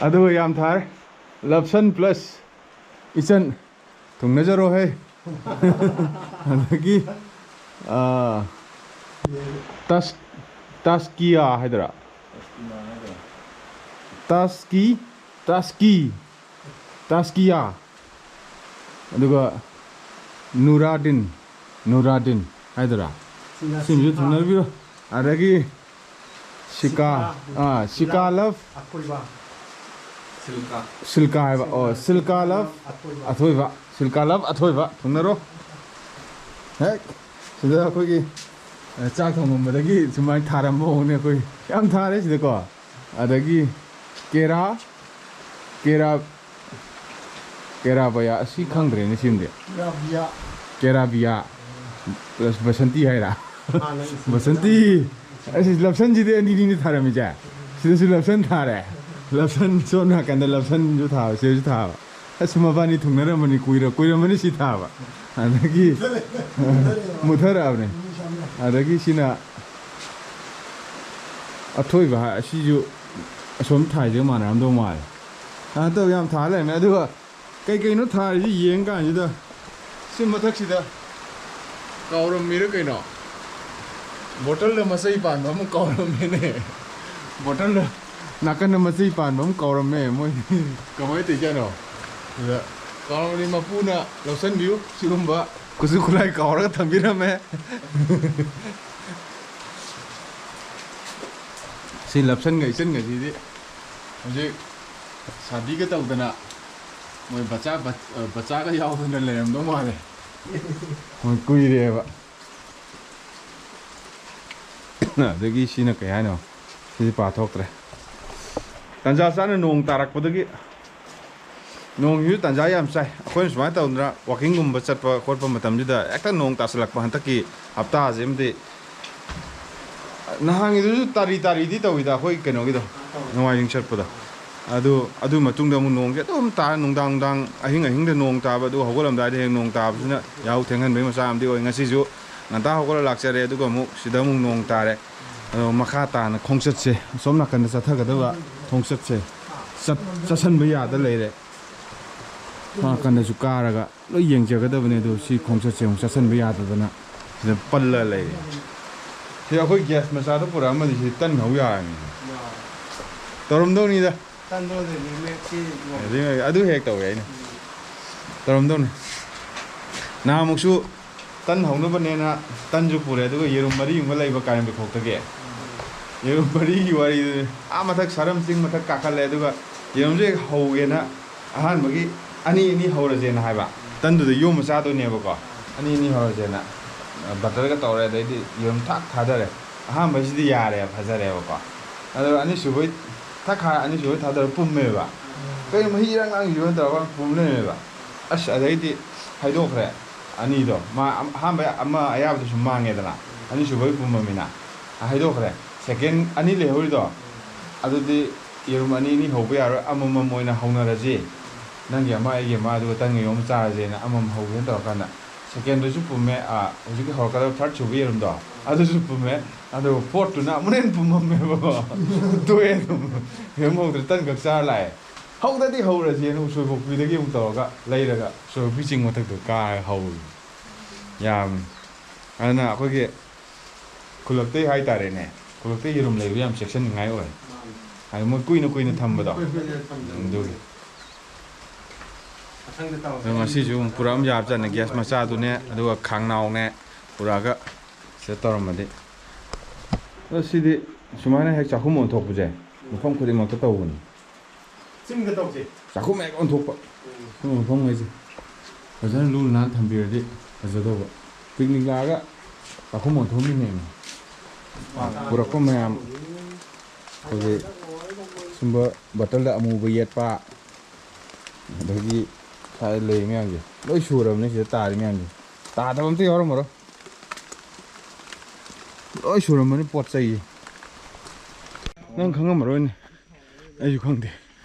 ꯑꯗꯨꯒ ꯌꯥꯝ ꯊꯥꯔꯦ ꯂꯞꯁꯟ ꯄ꯭ꯂꯁ ꯏꯆꯟ ꯊꯨꯡꯅꯖꯔꯣꯍꯦ ꯑꯗꯒꯤ ꯇꯥꯁꯀꯤꯌꯥ ꯍꯥꯏꯗ꯭ꯔꯥ ꯇꯥꯁꯀꯤꯌꯥ ꯑꯗꯨꯒ ꯅꯨꯔꯥꯗꯤꯟ ꯍꯥꯏꯗ꯭ꯔꯥ ꯁꯤꯃꯁꯨ ꯊꯨꯡꯅꯕꯤꯔꯣ ꯑꯗꯒꯤ ꯁꯤꯀꯥ ꯂꯞ ꯁꯤꯜꯀꯥ ꯍꯥꯏꯕ ꯁꯤꯜꯀꯥ ꯂꯞ ꯑꯊꯣꯏꯕ ꯊꯨꯡꯅꯔꯣ ꯍꯦꯛ ꯁꯤꯗ ꯑꯩꯈꯣꯏꯒꯤ ꯆꯥꯛ ꯊꯣꯡꯉꯝꯕꯗꯒꯤ ꯁꯨꯃꯥꯏꯅ ꯊꯥꯔꯝꯕ ꯍꯣꯡꯅꯦ ꯑꯩꯈꯣꯏ ꯌꯥꯝ ꯊꯥꯔꯦ ꯁꯤꯗꯀꯣ ꯑꯗꯒꯤ ꯀꯦꯔꯥꯕꯌꯥ ꯑꯁꯤ ꯈꯪꯗ꯭ꯔꯦꯅꯦ ꯁꯤꯃꯗꯤ ꯀꯦꯔꯥꯕꯤꯌꯥ ꯄ꯭ꯂꯁ ꯕꯁꯟꯇꯤ ꯍꯥꯏꯔꯥ ꯕꯁꯟꯇꯤ ꯑꯁꯤ ꯂꯞꯁꯟꯁꯤꯗꯤ ꯑꯅꯤꯅꯤ ꯊꯥꯔꯝꯃꯤꯁꯦ ꯁꯤꯗꯁꯨ ꯂꯞꯁꯟ ꯊꯥꯔꯦ ꯂꯞꯁꯟ ꯁꯣꯝ ꯅꯥꯀꯟꯗ ꯂꯞꯁꯟꯁꯨ ꯊꯥꯕ ꯁꯤꯗꯁꯨ ꯊꯥꯕ ꯑꯁ ꯃꯕꯥꯅꯤ ꯊꯨꯡꯅꯔꯝꯕꯅꯤ ꯀꯨꯏꯔꯝꯃꯅꯤ ꯁꯤ ꯊꯥꯕ ꯑꯗꯒꯤ ꯃꯨꯊꯔꯛꯑꯕꯅꯦ ꯑꯗꯒꯤ ꯁꯤꯅ ꯑꯊꯣꯏꯕ ꯑꯁꯤꯁꯨ ꯑꯁꯣꯝ ꯊꯥꯏꯁꯤꯒ ꯃꯥꯟꯅꯔꯝꯗꯧ ꯃꯥꯜꯂꯦ ꯇꯧ ꯌꯥꯝ ꯊꯥ ꯂꯩꯔꯝꯃꯦ ꯑꯗꯨꯒ ꯀꯩꯀꯩꯅꯣ ꯊꯥꯔꯤꯁꯤ ꯌꯦꯡ ꯀꯥꯟꯁꯤꯗ ꯁꯤ ꯃꯊꯛꯁꯤꯗ ꯀꯥꯎꯔꯝꯃꯤꯔ ꯀꯩꯅꯣ ꯕꯣꯇꯜꯗ ꯃꯆꯩ ꯄꯥꯟꯕ ꯑꯃ ꯀꯥꯎꯔꯝꯃꯦꯅꯦ ꯕꯣꯇꯜꯗ ꯅꯥꯀꯟꯗ ꯃꯆꯩ ꯄꯥꯟꯕ ꯑꯃ ꯀꯥꯎꯔꯝꯃꯦ ꯃꯣꯏ ꯀꯃꯥꯏꯅ ꯇꯧꯔꯤꯖꯥꯠꯅꯣ ꯁꯤꯗ ꯀꯥꯎꯔꯝꯃꯤ ꯃꯄꯨꯅ ꯂꯧꯁꯟꯕꯤꯌꯨ ꯁꯤꯒꯨꯝꯕ ꯈꯨꯠꯁꯨ ꯈꯨꯠꯂꯥꯏ ꯀꯥꯎꯔꯒ ꯊꯝꯕꯤꯔꯝꯃꯦ ꯁꯤ ꯂꯞꯁꯟꯒ ꯏꯆꯟꯒꯁꯤꯗꯤ ꯍꯧꯖꯤꯛ ꯁꯥꯗꯤꯒ ꯇꯧꯗꯅ ꯃꯣꯏ ꯕꯆꯥꯒ ꯌꯥꯎꯗꯅ ꯂꯩꯔꯝꯗꯧ ꯃꯥꯜꯂꯦ ꯃꯣꯏ ꯀꯨꯏꯔꯦꯕ ꯑꯗꯒꯤ ꯁꯤꯅ ꯀꯩ ꯍꯥꯏꯅꯣ ꯁꯤꯗꯤ ꯄꯥꯊꯣꯛꯇ꯭ꯔꯦ ꯇꯟꯖꯥ ꯆꯥꯅ ꯅꯣꯡ ꯇꯥꯔꯛꯄꯗꯒꯤ ꯅꯣꯡꯁꯤꯁꯨ ꯇꯟꯖꯥ ꯌꯥꯝ ꯆꯥꯏ ꯑꯩꯈꯣꯏꯅ ꯁꯨꯃꯥꯏꯅ ꯇꯧꯗꯅ ꯋꯥꯛꯀꯤꯡꯒꯨꯝꯕ ꯆꯠꯄ ꯈꯣꯠꯄ ꯃꯇꯝꯁꯤꯗ ꯍꯦꯛꯇ ꯅꯣꯡ ꯇꯥꯁꯜꯂꯛꯄ ꯍꯟꯗꯛꯀꯤ ꯍꯞꯇꯥꯁꯤ ꯑꯃꯗꯤ ꯅꯍꯥꯟꯒꯤꯗꯨꯁꯨ ꯇꯥꯔꯤꯗꯤ ꯇꯧꯋꯤꯗ ꯑꯩꯈꯣꯏ ꯀꯩꯅꯣꯒꯤꯗꯣ ꯅꯣꯡꯃꯥꯏꯖꯤꯡ ꯆꯠꯄꯗꯣ ꯑꯗꯨ ꯃꯇꯨꯡꯗ ꯑꯃꯨꯛ ꯅꯣꯡꯁꯦ ꯑꯗꯨꯝ ꯇꯥꯔ ꯅꯨꯡꯗꯥꯡ ꯑꯍꯤꯡꯗ ꯅꯣꯡ ꯇꯥꯕ ꯑꯗꯨꯒ ꯍꯧꯒꯠꯂꯝꯗꯥꯏꯗ ꯍꯦꯛ ꯅꯣꯡ ꯇꯥꯕꯁꯤꯅ ꯌꯥꯍꯧ ꯊꯦꯡꯍꯟꯕꯒꯤ ꯃꯆꯥ ꯑꯃꯗꯤ ꯑꯣꯏ ꯉꯁꯤꯁꯨ ꯉꯟꯇꯥ ꯍꯧꯒꯠꯂ ꯂꯥꯛꯆꯔꯦ ꯑꯗꯨꯒ ꯑꯃꯨꯛ ꯁꯤꯗ ꯑꯃꯨꯛ ꯅꯣꯡ ꯇꯥꯔꯦ ꯑꯗꯣ ꯃꯈꯥ ꯇꯥꯅ ꯈꯣꯡꯆꯠꯁꯦ ꯑꯁꯣꯝ ꯅꯥꯀꯟꯗ ꯆꯠꯊꯒꯗꯕ ꯈꯣꯡꯆꯠꯁꯦ ꯆꯠꯁꯟꯕ ꯌꯥꯗ ꯂꯩꯔꯦ ꯅꯥꯀꯟꯗꯁꯨ ꯀꯥꯔꯒ ꯂꯣꯏ ꯌꯦꯡꯖꯒꯗꯕꯅꯦ ꯑꯗꯣ ꯁꯤ ꯈꯣꯡꯆꯠꯁꯦ ꯑꯃꯨꯛ ꯆꯠꯁꯟꯕ ꯌꯥꯗꯗꯅ ꯁꯤꯗ ꯄꯜꯂ ꯂꯩꯔꯦ ꯁꯤ ꯑꯩꯈꯣꯏ ꯒ꯭ꯌꯥꯁ ꯃꯆꯥꯗꯣ ꯄꯨꯔꯛꯑꯃꯗꯤ ꯁꯤ ꯇꯟ ꯍꯧ ꯌꯥꯔꯅꯤ ꯇꯧꯔꯝꯗꯧꯅꯤꯗ ꯑꯗꯨ ꯍꯦꯛ ꯇꯧꯋꯦ ꯑꯩꯅ ꯇꯧꯔꯝꯗꯧꯅꯤ ꯅꯍꯥꯟꯃꯨꯛꯁꯨ ꯇꯟ ꯍꯧꯅꯕꯅꯦꯅ ꯇꯟꯁꯨ ꯄꯨꯔꯦ ꯑꯗꯨꯒ ꯌꯦꯔꯨꯝ ꯃꯔꯤꯒꯨꯝꯕ ꯂꯩꯕ ꯀꯥꯏꯔꯦꯝꯕꯤꯈꯣꯛꯇꯒꯤ ꯌꯦꯔꯨꯝ ꯃꯔꯤꯒꯤ ꯋꯥꯔꯤꯗꯨ ꯃꯊꯛ ꯁꯥꯔꯝ ꯆꯤꯡ ꯃꯊꯛ ꯀꯥꯈꯠꯂꯦ ꯑꯗꯨꯒ ꯌꯦꯔꯨꯝꯁꯦ ꯍꯦꯛ ꯍꯧꯒꯦꯅ ꯑꯍꯥꯟꯕꯒꯤ ꯑꯅꯤ ꯍꯧꯔꯁꯦꯅ ꯍꯥꯏꯕ ꯇꯟꯗꯨꯗ ꯌꯣꯝꯕ ꯆꯥꯗꯣꯏꯅꯦꯕꯀோ ꯑꯅꯤ ꯍꯧꯔꯁꯦꯅ ꯕꯇꯔꯒ ꯇꯧꯔꯦ ꯑꯗꯩꯗꯤ ꯌꯦꯔꯨꯝ ꯊꯥꯗꯔꯦ ꯑꯍꯥꯟꯕꯁꯤꯗꯤ ꯌꯥꯔꯦ ꯐꯖꯔꯦꯕꯀꯣ ꯑꯗꯨꯒ ꯑꯅꯤꯁꯨꯕꯩ ꯑꯅꯤꯁꯨꯕꯩ ꯊꯥꯗꯔ ꯄꯨꯝꯃꯦꯕ ꯀꯩꯅꯣ ꯃꯍꯤ ꯏꯔꯥꯡ ꯂꯥꯡꯉꯤꯁꯤꯕ ꯇꯧꯔꯒ ꯄꯨꯝꯂꯦꯕ ꯑꯁ ꯑꯗꯩꯗꯤ ꯍꯩꯗꯣꯛꯈ꯭ꯔꯦ ꯑꯅꯤꯗꯣ ꯑꯍꯥꯟꯕ ꯑꯃ ꯑꯌꯥꯕꯗꯨꯁꯨ ꯃꯥꯡꯉꯦꯗꯅ ꯑꯅꯤꯁꯨꯕꯩ ꯄꯨꯝꯃꯃꯤꯅ ꯍꯩꯗꯣꯛꯈ꯭ꯔꯦ ꯁꯦꯀꯦꯟ ꯑꯅꯤ ꯂꯩꯍꯧꯔꯤꯗꯣ ꯑꯗꯨꯗꯤ ꯌꯦꯔꯨꯝ ꯑꯅꯤ ꯍꯧꯕ ꯌꯥꯔꯣꯏ ꯑꯃꯃꯝ ꯑꯣꯏꯅ ꯍꯧꯅꯔꯁꯤ ꯅꯪꯒꯤ ꯑꯃ ꯑꯩꯒꯤ ꯑꯃ ꯑꯗꯨꯒ ꯇꯟꯒ ꯌꯣꯝ ꯆꯥꯔꯁꯦꯅ ꯑꯃꯃꯝ ꯍꯧꯒꯦꯅ ꯇꯧꯔꯀꯥꯟꯗ ꯁꯦꯀꯦꯟꯗꯨꯁꯨ ꯄꯨꯝꯃꯦ ꯍꯧꯖꯤꯛꯀꯤ ꯍꯧꯔꯛꯀꯗꯕ ꯊꯥꯔꯠ ꯁꯨꯕ ꯌꯦꯔꯨꯝꯗꯣ ꯑꯗꯨꯁꯨ ꯄꯨꯝꯃꯦ ꯑꯗꯨꯒ ꯐꯣꯔꯠꯇꯨꯅ ꯑꯃꯨꯛ ꯍꯦꯟꯅ ꯄꯨꯝꯃꯝꯃꯦꯕꯀꯣ ꯇꯣꯛꯑꯦ ꯑꯗꯨꯝ ꯌꯦꯔꯨꯝ ꯍꯧꯗ꯭ꯔꯦ ꯇꯟꯈꯛ ꯆꯥꯔ ꯂꯥꯛꯑꯦ ꯍꯧꯗꯗꯤ ꯍꯧꯔꯁꯦꯅ ꯎꯁꯣꯏꯄꯣꯛꯄꯤꯗꯒꯤ ꯑꯃꯨꯛ ꯇꯧꯔꯒ ꯂꯩꯔꯒ ꯎꯁꯣꯏꯄꯣꯛꯄꯤ ꯆꯤꯡ ꯃꯊꯛꯇꯣ ꯀꯥꯔꯒ ꯍꯧꯏ ꯌꯥꯝ ꯑꯗꯨꯅ ꯑꯩꯈꯣꯏꯒꯤ ꯈꯨꯜꯂꯛꯇꯩ ꯍꯥꯏꯇꯥꯔꯦꯅꯦ ꯈꯨꯜꯂꯛꯇꯩ ꯌꯦꯔꯨꯝ ꯂꯩꯕ ꯌꯥꯝ ꯆꯦꯛꯁꯤꯟꯅꯤꯡꯉꯥꯏ ꯑꯣꯏ ꯍꯥꯏꯗꯤ ꯃꯣꯏ ꯀꯨꯏꯅ ꯊꯝꯕꯗꯣ ꯑꯗꯨꯒꯤ ꯑꯗꯣ ꯉꯁꯤꯁꯨ ꯑꯃꯨꯛ ꯄꯨꯔꯛꯑꯝ ꯌꯥꯕꯖꯥꯠꯅꯦ ꯒ꯭ꯌꯥꯁ ꯃꯆꯥꯗꯨꯅꯦ ꯑꯗꯨꯒ ꯈꯥꯡꯅꯥꯎꯅꯦ ꯄꯨꯔꯛꯑꯒ ꯁꯤꯗ ꯇꯧꯔꯝꯃꯗꯤ ꯑꯗꯣ ꯁꯤꯗꯤ ꯁꯨꯃꯥꯏꯅ ꯍꯦꯛ ꯆꯥꯛꯈꯨꯝ ꯑꯣꯟꯊꯣꯛꯄꯁꯦ ꯃꯐꯝ ꯈꯨꯗꯤꯡꯃꯛꯇ ꯇꯧꯕꯅꯤ ꯆꯤꯡꯗ ꯇꯧꯁꯤ ꯆꯥꯛꯈꯨꯝ ꯍꯦꯛ ꯑꯣꯟꯊꯣꯛꯄ ꯁꯨꯝꯕ ꯃꯐꯝꯉꯩꯁꯦ ꯐꯖꯅ ꯂꯨ ꯅꯥꯟꯅ ꯊꯝꯕꯤꯔꯗꯤ ꯐꯖꯗꯧꯕ ꯄꯤꯛꯅꯤꯛ ꯂꯥꯛꯑꯒ ꯆꯥꯛꯈꯨꯝ ꯑꯣꯟꯊꯣꯛꯃꯤꯟꯅꯩꯅꯤ ꯄꯨꯔꯛꯄ ꯃꯌꯥꯝ ꯑꯩꯈꯣꯏꯒꯤ ꯁꯨꯝꯕ ꯕꯇꯜꯗ ꯑꯃꯨꯕ ꯌꯦꯠꯄ ꯑꯗꯒꯤ ꯁ꯭ꯋꯥꯏꯗ ꯂꯩ ꯃꯌꯥꯝꯁꯦ ꯂꯣꯏ ꯁꯨꯔꯕꯅꯤ ꯁꯤꯗ ꯇꯥꯔꯤ ꯃꯌꯥꯝꯁꯦ ꯇꯥꯗꯕ ꯑꯝꯇ ꯌꯥꯎꯔꯝꯃꯔꯣꯏ ꯂꯣꯏ ꯁꯨꯔꯝꯃꯅꯤ ꯄꯣꯠ ꯆꯩꯁꯦ ꯅꯪ ꯈꯪꯉꯝꯃꯔꯣꯏꯅꯦ ꯑꯩꯁꯨ ꯈꯪꯗꯦ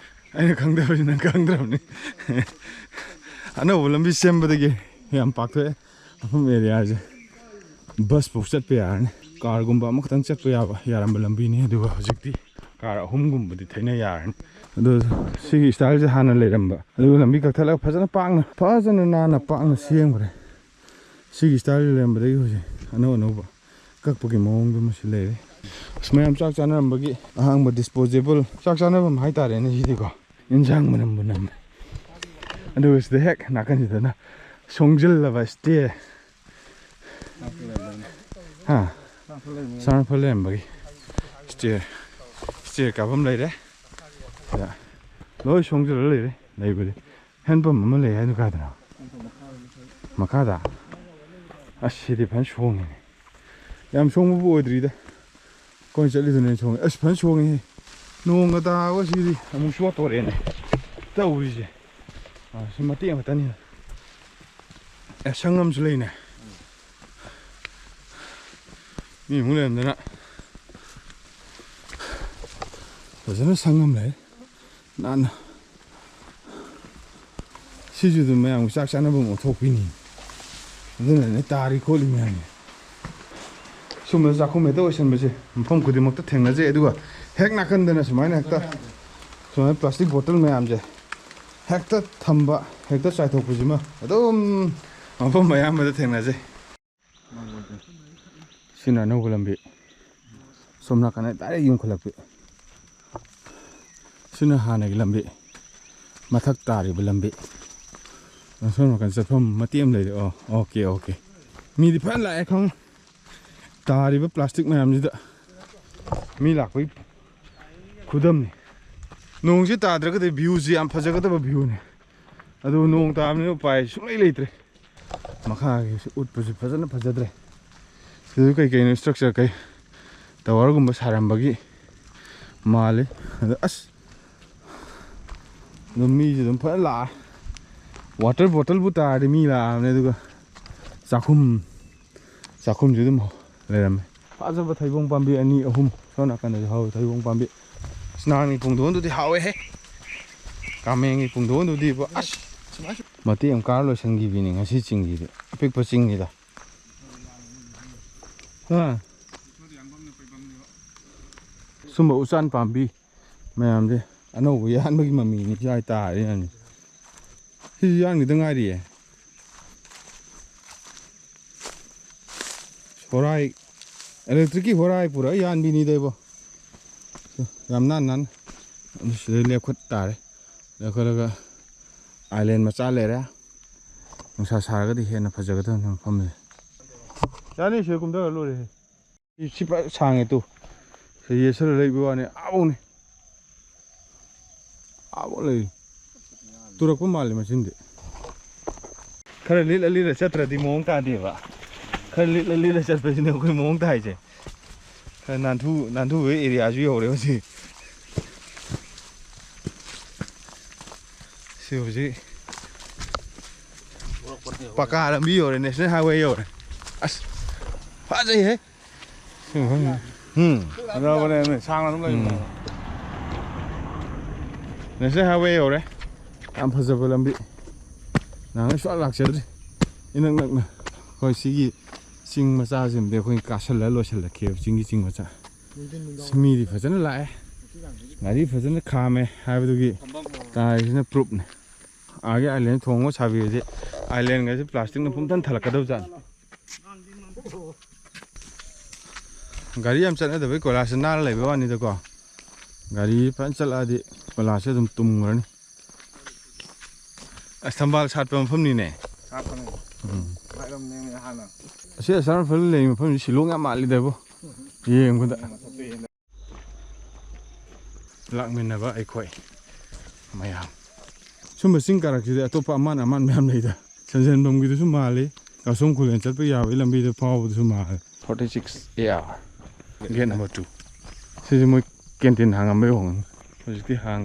ꯑꯩꯅ ꯈꯪꯗꯕꯁꯤ ꯅꯪ ꯈꯪꯗ꯭ꯔꯕꯅꯤ ꯑꯅꯧꯕ ꯂꯝꯕꯤ ꯁꯦꯝꯕꯗꯒꯤ ꯌꯥꯝ ꯄꯥꯛꯊꯣꯛꯑꯦ ꯃꯐꯝ ꯑꯦꯔꯤꯌꯥꯁꯦ ꯕꯁꯐꯥꯎ ꯆꯠꯄ ꯌꯥꯔꯅꯤ ꯀꯥꯔꯒꯨꯝꯕ ꯑꯃꯈꯛꯇꯪ ꯆꯠꯄ ꯌꯥꯔꯝꯕ ꯂꯝꯕꯤꯅꯤ ꯑꯗꯨꯒ ꯍꯧꯖꯤꯛꯇꯤ ꯀꯥꯔ ꯑꯍꯨꯝꯒꯨꯝꯕꯗꯤ ꯊꯩꯅ ꯌꯥꯔꯅꯤ ꯑꯗꯨ ꯁꯤꯒꯤ ꯁ꯭ꯇꯥꯏꯜꯁꯦ ꯍꯥꯟꯅ ꯂꯩꯔꯝꯕ ꯑꯗꯨꯒ ꯂꯝꯕꯤ ꯀꯛꯊꯠꯂꯒ ꯐꯖꯅ ꯅꯥꯟꯅ ꯄꯥꯛꯅ ꯁꯦꯝꯈ꯭ꯔꯦ ꯁꯤꯒꯤ ꯁ꯭ꯇꯥꯏꯜ ꯂꯩꯔꯝꯕꯗꯒꯤ ꯍꯧꯖꯤꯛ ꯑꯅꯧꯕ ꯀꯛꯄꯒꯤ ꯃꯑꯣꯡꯗꯨꯃꯁꯨ ꯂꯩꯔꯦ ꯑꯁ ꯃꯌꯥꯝ ꯆꯥꯛ ꯆꯥꯅꯔꯝꯕꯒꯤ ꯑꯍꯥꯡꯕ ꯗꯤꯁꯄꯣꯖꯦꯕꯜ ꯆꯥꯛ ꯆꯥꯅꯐꯝ ꯍꯥꯏꯇꯥꯔꯦꯅꯦ ꯁꯤꯗꯤꯀꯣ ꯌꯦꯟꯁꯥꯡ ꯃꯅꯝꯕꯨ ꯅꯝꯃꯦ ꯑꯗꯨꯒ ꯁꯤꯗ ꯍꯦꯛ ꯅꯥꯀꯟꯁꯤꯗꯅ ꯁꯣꯡꯖꯤꯜꯂꯕ ꯁ꯭ꯇꯦ ꯁꯥꯔꯐꯜ ꯂꯩꯔꯝꯕꯒꯤ ꯁ꯭ꯇꯦꯔ ꯀꯥꯐꯝ ꯂꯩꯔꯦ ꯁꯤꯗ ꯂꯣꯏ ꯁꯣꯡꯖꯤꯜꯂ ꯂꯩꯔꯦ ꯂꯩꯕꯗꯤ ꯍꯦꯟꯄꯝ ꯑꯃ ꯂꯩ ꯍꯥꯏꯗꯨ ꯀꯥꯏꯗꯅꯣ ꯃꯈꯥꯗ ꯑꯁ ꯁꯤꯗꯤ ꯐꯖꯅ ꯁꯣꯡꯉꯤꯅꯦ ꯌꯥꯝ ꯁꯣꯡꯕꯕꯨ ꯑꯣꯏꯗ꯭ꯔꯤꯗ ꯑꯩꯈꯣꯏꯅ ꯆꯠꯂꯤꯗꯨꯅ ꯁꯣꯡꯉꯦ ꯑꯁ ꯐꯖꯅ ꯁꯣꯡꯉꯦ ꯅꯣꯡꯒ ꯇꯥꯕ ꯁꯤꯗꯤ ꯑꯃꯨꯛ ꯆꯣꯠꯇꯣꯔꯦꯅꯦ ꯇꯧꯔꯤꯁꯦ ꯁꯤ ꯃꯇꯦꯛ ꯑꯃꯇꯅꯤ ꯁꯪ ꯑꯃꯁꯨ ꯂꯩꯅꯦ ꯃꯤ ꯑꯃꯨꯛ ꯂꯩꯔꯝꯗꯅ ꯐꯖꯅ ꯁꯪ ꯑꯃ ꯂꯩ ꯅꯥꯟꯅ ꯁꯤꯁꯨ ꯑꯗꯨꯝ ꯃꯌꯥꯝꯒꯤ ꯆꯥꯛ ꯆꯥꯅꯕ ꯑꯣꯟꯊꯣꯛꯄꯤꯅꯤ ꯑꯗꯨꯅꯅꯦ ꯇꯥꯔꯤ ꯈꯣꯠꯂꯤ ꯃꯌꯥꯝꯅꯤ ꯁꯨꯝꯕ ꯆꯥꯛꯈꯨꯝ ꯍꯦꯛꯇ ꯑꯣꯏꯁꯟꯕꯁꯦ ꯃꯐꯝ ꯈꯨꯗꯤꯡꯃꯛꯇ ꯊꯦꯡꯅꯖꯩ ꯑꯗꯨꯒ ꯍꯦꯛ ꯅꯥꯀꯟꯗꯅ ꯁꯨꯃꯥꯏꯅ ꯍꯦꯛꯇ ꯁꯨꯃꯥꯏꯅ ꯄ꯭ꯂꯥꯁꯇꯤꯛ ꯕꯣꯇꯜ ꯃꯌꯥꯝꯁꯦ ꯍꯦꯛꯇ ꯊꯝꯕ ꯍꯦꯛꯇ ꯆꯥꯏꯊꯣꯛꯄꯁꯤꯃ ꯑꯗꯨꯝ ꯃꯐꯝ ꯑꯌꯥꯝꯕꯗ ꯊꯦꯡꯅꯖꯩ ꯁꯤꯅ ꯑꯅꯧꯕ ꯂꯝꯕꯤ ꯁꯣꯝ ꯅꯥꯀꯟꯗ ꯗꯥꯏꯔꯦꯛ ꯌꯨꯝꯈꯠꯂꯛꯄꯤ ꯁꯤꯅ ꯍꯥꯟꯅꯒꯤ ꯂꯝꯕꯤ ꯃꯊꯛ ꯇꯥꯔꯤꯕ ꯂꯝꯕꯤ ꯁꯣꯝ ꯅꯥꯀꯟ ꯆꯠꯐꯝ ꯃꯇꯦꯛ ꯑꯃ ꯂꯩꯔꯦ ꯑꯣꯀꯦ ꯃꯤꯗꯤ ꯐꯖꯅ ꯂꯥꯛꯑꯦ ꯈꯪꯉꯨ ꯇꯥꯔꯤꯕ ꯄ꯭ꯂꯥꯁꯇꯤꯛ ꯃꯌꯥꯝꯁꯤꯗ ꯃꯤ ꯂꯥꯛꯄꯒꯤ ꯈꯨꯗꯝꯅꯤ ꯅꯣꯡꯁꯤ ꯇꯥꯗ꯭ꯔꯒꯗꯤ ꯚ꯭ꯌꯨꯁꯤ ꯌꯥꯝ ꯐꯖꯒꯗꯕ ꯚ꯭ꯌꯨꯅꯤ ꯑꯗꯨ ꯅꯣꯡ ꯇꯥꯕꯅꯤꯅ ꯎꯄꯥꯏ ꯁꯨꯡꯂꯩ ꯂꯩꯇ꯭ꯔꯦ ꯃꯈꯥꯒꯤꯁꯨ ꯎꯠꯄꯁꯨ ꯐꯖꯅ ꯐꯖꯗ꯭ꯔꯦ ꯁꯤꯗꯁꯨ ꯀꯩꯅꯣ ꯏꯁꯇ꯭ꯔꯛꯆꯔ ꯇꯋꯥꯔꯒꯨꯝꯕ ꯁꯥꯔꯝꯕꯒꯤ ꯃꯥꯜꯂꯤ ꯑꯗ ꯑꯁ ꯑꯗꯨꯝ ꯃꯤꯁꯨ ꯑꯗꯨꯝꯐꯖꯅ ꯂꯥꯛꯑꯦ ꯋꯥꯇꯔ ꯕꯣꯇꯜꯕꯨ ꯇꯥꯔꯗꯤ ꯃꯤ ꯂꯥꯛꯑꯕꯅꯦ ꯑꯗꯨꯒ ꯆꯥꯛꯈꯨꯝꯁꯨ ꯑꯗꯨꯝ ꯂꯩꯔꯝꯃꯦ ꯐꯖꯕ ꯊꯩꯕꯣꯡ ꯄꯥꯝꯕꯤ 2, 3 ꯁꯣꯝ ꯅꯥꯀꯟꯗꯁꯨ ꯍꯧꯋꯤ ꯊꯩꯕꯣꯡ ꯄꯥꯝꯕꯤ ꯅꯍꯥꯟꯒꯤ ꯄꯨꯡꯗꯣꯟꯗꯨꯗꯤ ꯍꯥꯎꯋꯦꯍꯦ ꯀꯥꯃꯦꯡꯒꯤ ꯄꯨꯡꯗꯣꯟꯗꯨꯗꯤ ꯑꯁ ꯃꯇꯦꯛ ꯑꯃ ꯀꯥꯔ ꯂꯣꯏꯁꯤꯟꯈꯤꯕꯅꯤ ꯉꯁꯤ ꯆꯤꯡꯁꯤꯗꯤ ꯑꯄꯤꯛꯄ ꯆꯤꯡꯅꯤꯗ ꯁꯨꯝꯕ ꯎꯆꯥꯟ ꯄꯥꯝꯕꯤ ꯃꯌꯥꯝꯁꯦ ꯑꯅꯧꯕ ꯌꯥꯟꯕꯒꯤ ꯃꯃꯤꯅꯤ ꯁ꯭ꯋꯥꯏ ꯇꯥꯔꯤꯅꯤ ꯁꯤꯁꯨ ꯌꯥꯟꯈꯤꯗ ꯉꯥꯏꯔꯤꯌꯦ ꯍꯣꯔꯥꯏ ꯏꯂꯦꯛꯇ꯭ꯔꯤꯛꯀꯤ ꯍꯣꯔꯥꯏ ꯄꯨꯔꯒ ꯌꯥꯟꯕꯤꯅꯤꯗꯕꯣ ꯌꯥꯝ ꯅꯥꯟꯅ ꯁꯤꯗꯩ ꯂꯦꯞꯈꯠ ꯇꯥꯔꯦ ꯂꯦꯞꯈꯠꯂꯒ ꯑꯥꯏꯂꯦꯟ ꯃꯆꯥ ꯂꯩꯔꯦ ꯅꯨꯡꯁꯥ ꯁꯥꯔꯒꯗꯤ ꯍꯦꯟꯅ ꯐꯖꯒꯗꯕꯅꯤ ꯃꯐꯝꯁꯦ ꯌꯥꯅꯤ ꯁꯤꯗ ꯀꯨꯝꯊꯔ ꯂꯣꯏꯔꯦ ꯁꯤ ꯁꯥꯡꯉꯦ ꯇꯨ ꯁꯤ ꯌꯦꯁꯜꯂ ꯂꯩꯕ ꯋꯥꯅꯤ ꯑꯥꯕꯧꯅꯤ ꯑꯥꯕꯧ ꯂꯩ ꯇꯨꯔꯛꯄ ꯃꯥꯜꯂꯤ ꯃꯆꯤꯟꯗꯤ ꯈꯔ ꯂꯤꯠꯂ ꯆꯠꯇ꯭ꯔꯗꯤ ꯃꯑꯣꯡ ꯇꯥꯗꯦꯕ खर लीला चलने कोई मौंग था नाथू एरिया यौरे हजी पक्का लंबी यौरे नेशनल हाईवे यौरे अस फाजई है नेशनल हाईवे यौरे याम फजब लंबी नांग स्वा लाक्चद्री इनक नकना कोई सिगी चिंग मचा जिमदे कोई कासल लोसल खेब चिंगी चिंग मचा स्मीदी फजन लाए गाड़ी फजन खामे हाबदुगी ताइसना प्रूफ ने आगे आइलैंड थोंगो साबीजे आइलैंड गसे प्लास्टिक न पुमथन थलकदव जान गाड़ी हम चलने दबे कोलास नाल लेबे वानी दको गाड़ी फन चलादि कोलास दम तुमरनी अस्तंबाल सात मफमनी ने असे असर फल ले मफम शिलोंग माली देबो येंगुदा लाकमिनबा अखोय मयाम सुम सिंग कारक्सिदे अतोपा अमान अमान मैम लेदा संजन बमगिदुसु माले कासों खुलेन चतप यावे लंबी दे फावदुसु माल 46 AR गेट नंबर 2 सिजे मोय कैंटीन हांगम बे होंग हजिति हांग